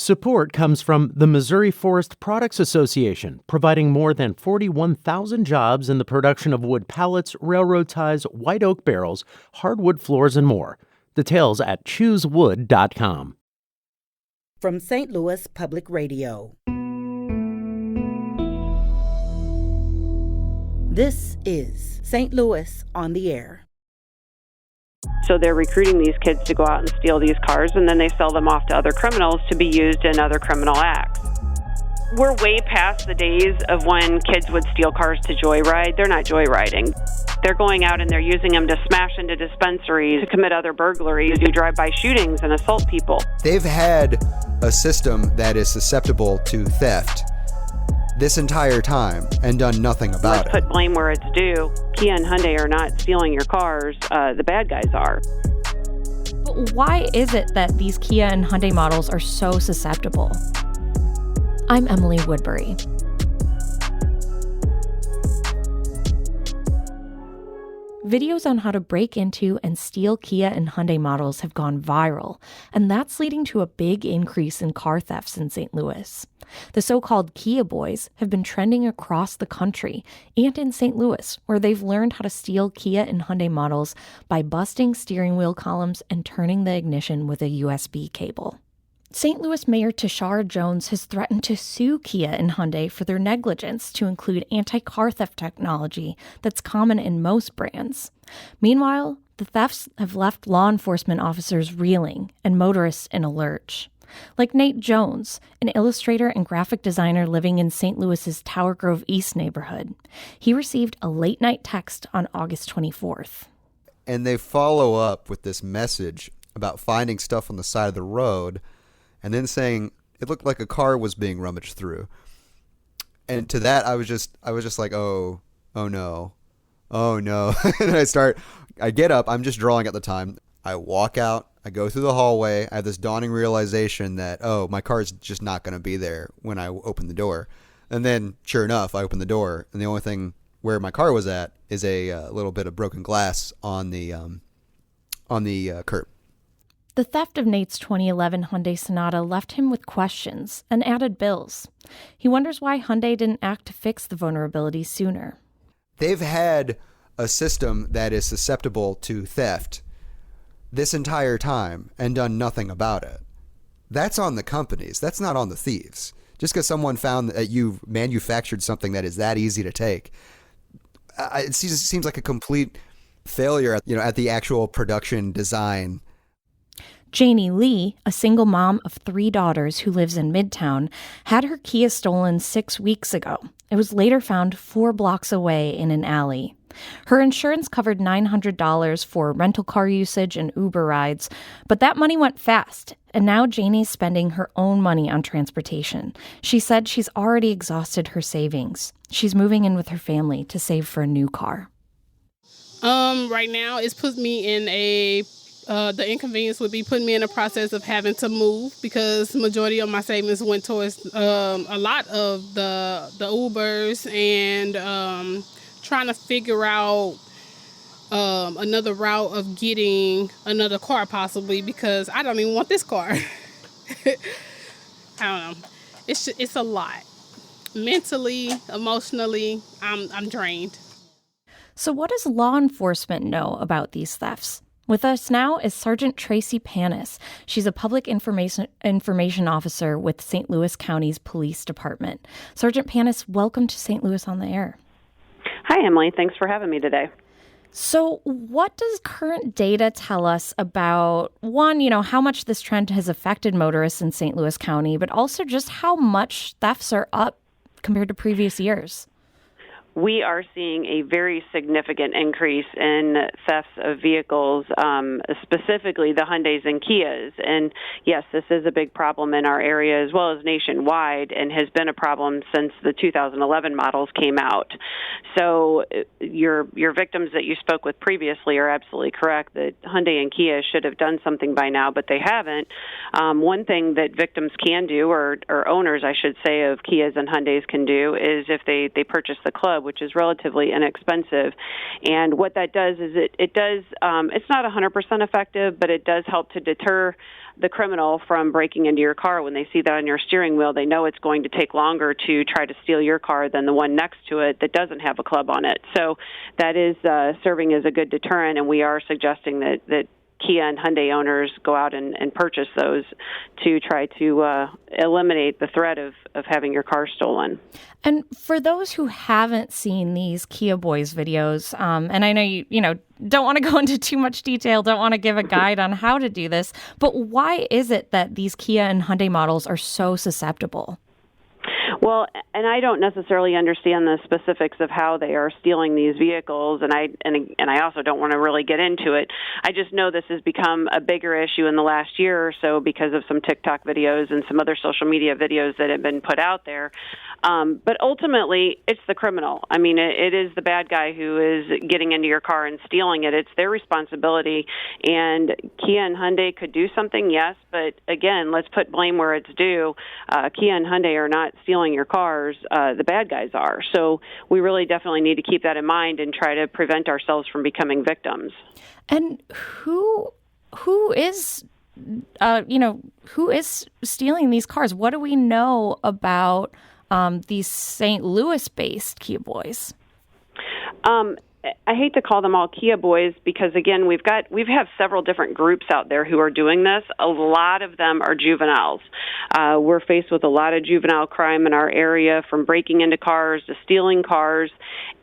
Support comes from the Missouri Forest Products Association, providing more than 41,000 jobs in the production of wood pallets, railroad ties, white oak barrels, hardwood floors, and more. Details at choosewood.com. From St. Louis Public Radio. This is St. Louis on the Air. So they're recruiting these kids to go out and steal these cars, and then they sell them off to other criminals to be used in other criminal acts. We're way past the days of when kids would steal cars to joyride. They're not joyriding. They're going out and they're using them to smash into dispensaries, to commit other burglaries, do drive-by shootings and assault people. They've had a system that is susceptible to theft this entire time and done nothing about it. Let's put blame where it's due. Kia and Hyundai are not stealing your cars. The bad guys are. But why is it that these Kia and Hyundai models are so susceptible? I'm Emily Woodbury. Videos on how to break into and steal Kia and Hyundai models have gone viral, and that's leading to a big increase in car thefts in St. Louis. The so-called Kia Boys have been trending across the country and in St. Louis, where they've learned how to steal Kia and Hyundai models by busting steering wheel columns and turning the ignition with a USB cable. St. Louis Mayor Tashara Jones has threatened to sue Kia and Hyundai for their negligence to include anti-car theft technology that's common in most brands. Meanwhile, the thefts have left law enforcement officers reeling and motorists in a lurch. Like Nate Jones, an illustrator and graphic designer living in St. Louis's Tower Grove East neighborhood. He received a late-night text on August 24th. And they follow up with this message about finding stuff on the side of the road and then saying it looked like a car was being rummaged through. And to that, I was just like, oh no. And I get up, I'm just drawing at the time. I walk out, I go through the hallway. I have this dawning realization that, my car's just not going to be there when I open the door. And then, sure enough, I open the door, and the only thing where my car was at is a little bit of broken glass on the curb. The theft of Nate's 2011 Hyundai Sonata left him with questions and added bills. He wonders why Hyundai didn't act to fix the vulnerability sooner. They've had a system that is susceptible to theft this entire time and done nothing about it. That's on the companies. That's not on the thieves. Just because someone found that you've manufactured something that is that easy to take, it seems like a complete failure at the actual production design. Janie Lee, a single mom of 3 daughters who lives in Midtown, had her Kia stolen 6 weeks ago. It was later found 4 blocks away in an alley. Her insurance covered $900 for rental car usage and Uber rides, but that money went fast, and now Janie's spending her own money on transportation. She said she's already exhausted her savings. She's moving in with her family to save for a new car. Right now, it's put me in the inconvenience would be putting me in a process of having to move because the majority of my savings went towards a lot of the Ubers and trying to figure out another route of getting another car possibly because I don't even want this car. I don't know. It's a lot. Mentally, emotionally, I'm drained. So what does law enforcement know about these thefts? With us now is Sergeant Tracy Panis. She's a public information officer with St. Louis County's Police Department. Sergeant Panis, welcome to St. Louis on the Air. Hi, Emily. Thanks for having me today. So what does current data tell us about, one, how much this trend has affected motorists in St. Louis County, but also just how much thefts are up compared to previous years? We are seeing a very significant increase in thefts of vehicles, specifically the Hyundais and Kias. And yes, this is a big problem in our area as well as nationwide and has been a problem since the 2011 models came out. So your victims that you spoke with previously are absolutely correct that Hyundai and Kia should have done something by now, but they haven't. One thing that victims can do, or owners, I should say, of Kias and Hyundais can do is if they purchase the club, which is relatively inexpensive. And what that does is it does, it's not 100% effective, but it does help to deter the criminal from breaking into your car. When they see that on your steering wheel, they know it's going to take longer to try to steal your car than the one next to it that doesn't have a club on it. So that is serving as a good deterrent, and we are suggesting that Kia and Hyundai owners go out and purchase those to try to eliminate the threat of having your car stolen. And for those who haven't seen these Kia Boyz videos, and I know you don't want to go into too much detail, don't want to give a guide on how to do this, but why is it that these Kia and Hyundai models are so susceptible? Well, and I don't necessarily understand the specifics of how they are stealing these vehicles, and I also don't want to really get into it. I just know this has become a bigger issue in the last year or so because of some TikTok videos and some other social media videos that have been put out there. But ultimately, it's the criminal. I mean, it is the bad guy who is getting into your car and stealing it. It's their responsibility. And Kia and Hyundai could do something, yes, but again, let's put blame where it's due. Kia and Hyundai are not stealing your cars. The bad guys are. So we really definitely need to keep that in mind and try to prevent ourselves from becoming victims. And who is stealing these cars? What do we know about these St. Louis-based Kia Boyz? I hate to call them all Kia Boyz because, again, we have several different groups out there who are doing this. A lot of them are juveniles. We're faced with a lot of juvenile crime in our area, from breaking into cars to stealing cars,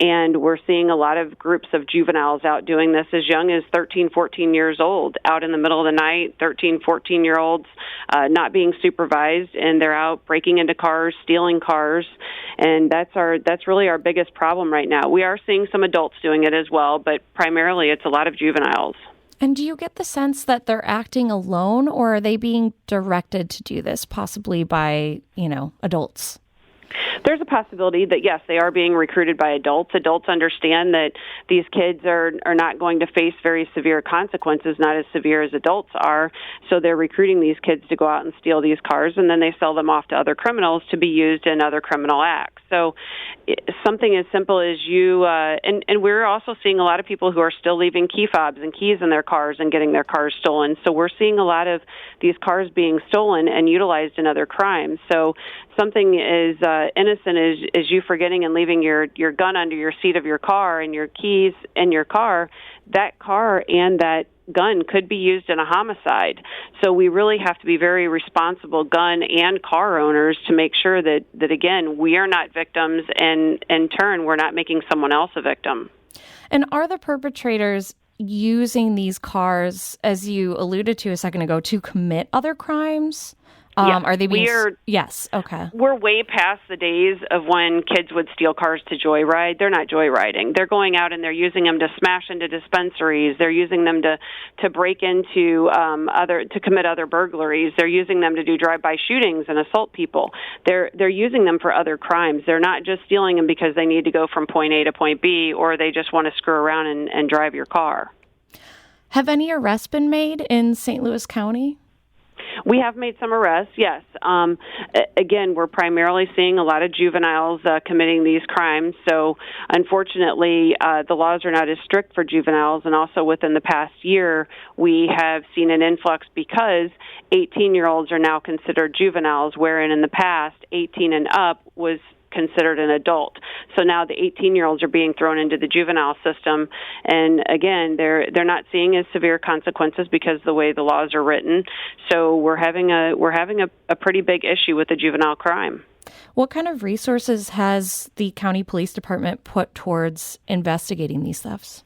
and we're seeing a lot of groups of juveniles out doing this as young as 13, 14 years old, out in the middle of the night, 13, 14-year-olds not being supervised, and they're out breaking into cars, stealing cars, and that's really our biggest problem right now. We are seeing some adults doing it as well, but primarily it's a lot of juveniles. And do you get the sense that they're acting alone, or are they being directed to do this, possibly by, adults? There's a possibility that, yes, they are being recruited by adults. Adults understand that these kids are not going to face very severe consequences, not as severe as adults are, so they're recruiting these kids to go out and steal these cars, and then they sell them off to other criminals to be used in other criminal acts. So something as simple as and we're also seeing a lot of people who are still leaving key fobs and keys in their cars and getting their cars stolen. So we're seeing a lot of these cars being stolen and utilized in other crimes. So something as innocent as you forgetting and leaving your gun under your seat of your car and your keys in your car, that car and that gun could be used in a homicide. So we really have to be very responsible gun and car owners to make sure that again, we are not victims, and in turn, we're not making someone else a victim. And are the perpetrators using these cars, as you alluded to a second ago, to commit other crimes? Yes, are they being? Yes. Okay. We're way past the days of when kids would steal cars to joyride. They're not joyriding. They're going out and they're using them to smash into dispensaries. They're using them to break into to commit other burglaries. They're using them to do drive-by shootings and assault people. They're using them for other crimes. They're not just stealing them because they need to go from point A to point B, or they just want to screw around and drive your car. Have any arrests been made in St. Louis County? We have made some arrests, yes. Again, we're primarily seeing a lot of juveniles committing these crimes. So, unfortunately, the laws are not as strict for juveniles. And also within the past year, we have seen an influx because 18-year-olds are now considered juveniles, wherein in the past, 18 and up was considered an adult. So now the 18-year-olds are being thrown into the juvenile system, and again, they're not seeing as severe consequences because of the way the laws are written. So we're having a pretty big issue with the juvenile crime. What kind of resources has the county police department put towards investigating these thefts?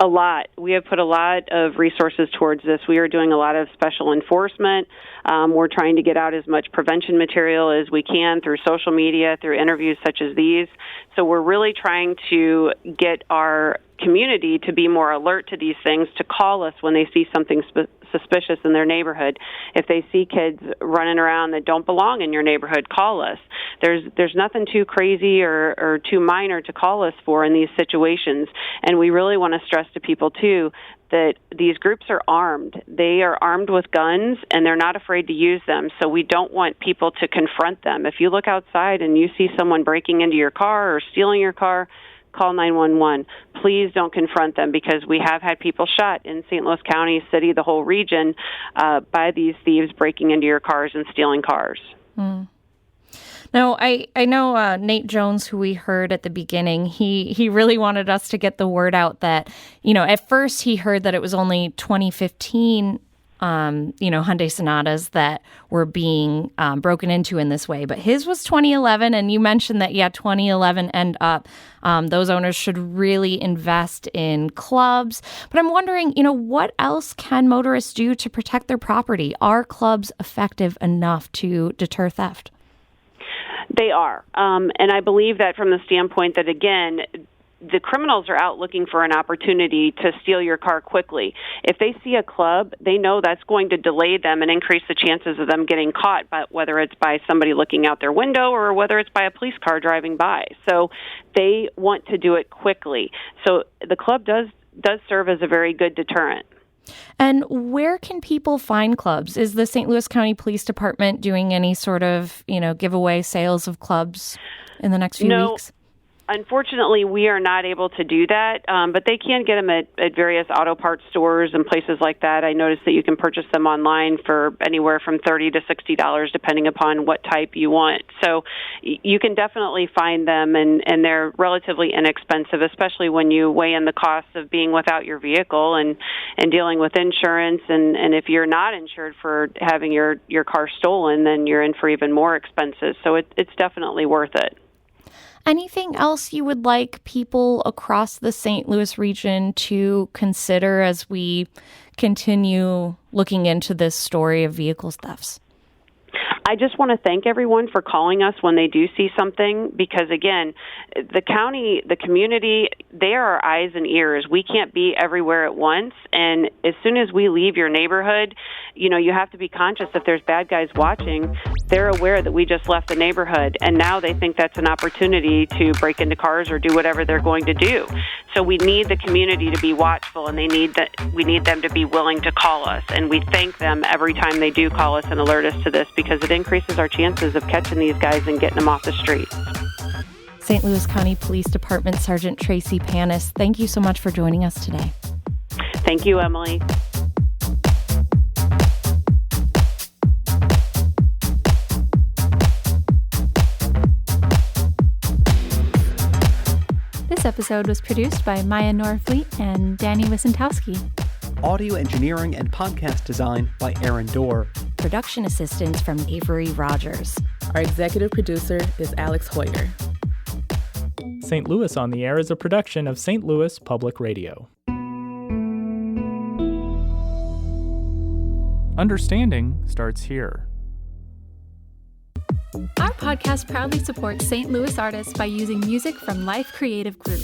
A lot. We have put a lot of resources towards this. We are doing a lot of special enforcement. We're trying to get out as much prevention material as we can through social media, through interviews such as these. So we're really trying to get our community to be more alert to these things, to call us when they see something suspicious in their neighborhood. If they see kids running around that don't belong in your neighborhood, call us. There's nothing too crazy or too minor to call us for in these situations. And we really want to stress to people, too, that these groups are armed. They are armed with guns, and they're not afraid to use them, so we don't want people to confront them. If you look outside and you see someone breaking into your car or stealing your car, call 911. Please don't confront them, because we have had people shot in St. Louis County, city, the whole region, by these thieves breaking into your cars and stealing cars. Mm. Now, I know Nate Jones, who we heard at the beginning, he really wanted us to get the word out that, at first he heard that it was only 2015 Hyundai Sonatas that were being broken into in this way. But his was 2011, and you mentioned that, 2011 and up, those owners should really invest in clubs. But I'm wondering, what else can motorists do to protect their property? Are clubs effective enough to deter theft? They are. And I believe that from the standpoint that, again, the criminals are out looking for an opportunity to steal your car quickly. If they see a club, they know that's going to delay them and increase the chances of them getting caught, but whether it's by somebody looking out their window or whether it's by a police car driving by. So they want to do it quickly. So the club does serve as a very good deterrent. And where can people find clubs? Is the St. Louis County Police Department doing any sort of, giveaway sales of clubs in the next few weeks? Unfortunately, we are not able to do that, but they can get them at various auto parts stores and places like that. I noticed that you can purchase them online for anywhere from $30 to $60, depending upon what type you want. So you can definitely find them, and they're relatively inexpensive, especially when you weigh in the cost of being without your vehicle and dealing with insurance. And if you're not insured for having your car stolen, then you're in for even more expenses. So it's definitely worth it. Anything else you would like people across the St. Louis region to consider as we continue looking into this story of vehicle thefts? I just want to thank everyone for calling us when they do see something, because, again, the county, the community, they are our eyes and ears. We can't be everywhere at once, and as soon as we leave your neighborhood, you have to be conscious if there's bad guys watching. They're aware that we just left the neighborhood, and now they think that's an opportunity to break into cars or do whatever they're going to do. So we need the community to be watchful, and we need them to be willing to call us, and we thank them every time they do call us and alert us to this, because it increases our chances of catching these guys and getting them off the streets. St. Louis County Police Department Sergeant Tracy Panis, thank you so much for joining us today. Thank you, Emily. This episode was produced by Maya Norfleet and Danny Wysentowski. Audio engineering and podcast design by Aaron Dorr. Production assistance from Avery Rogers. Our executive producer is Alex Hoyer. St. Louis on the Air is a production of St. Louis Public Radio. Understanding starts here. Our podcast proudly supports St. Louis artists by using music from Life Creative Group.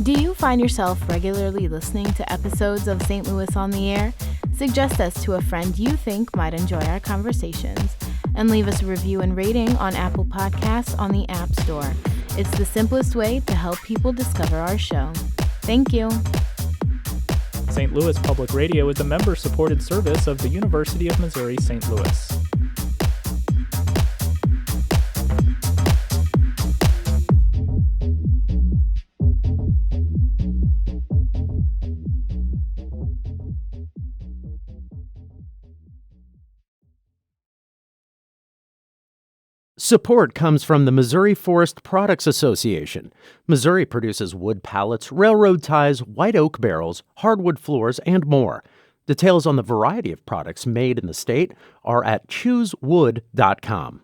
Do you find yourself regularly listening to episodes of St. Louis on the Air? Suggest us to a friend you think might enjoy our conversations, and leave us a review and rating on Apple Podcasts on the App Store. It's the simplest way to help people discover our show. Thank you. St. Louis Public Radio is a member-supported service of the University of Missouri St. Louis. Support comes from the Missouri Forest Products Association. Missouri produces wood pallets, railroad ties, white oak barrels, hardwood floors, and more. Details on the variety of products made in the state are at choosewood.com.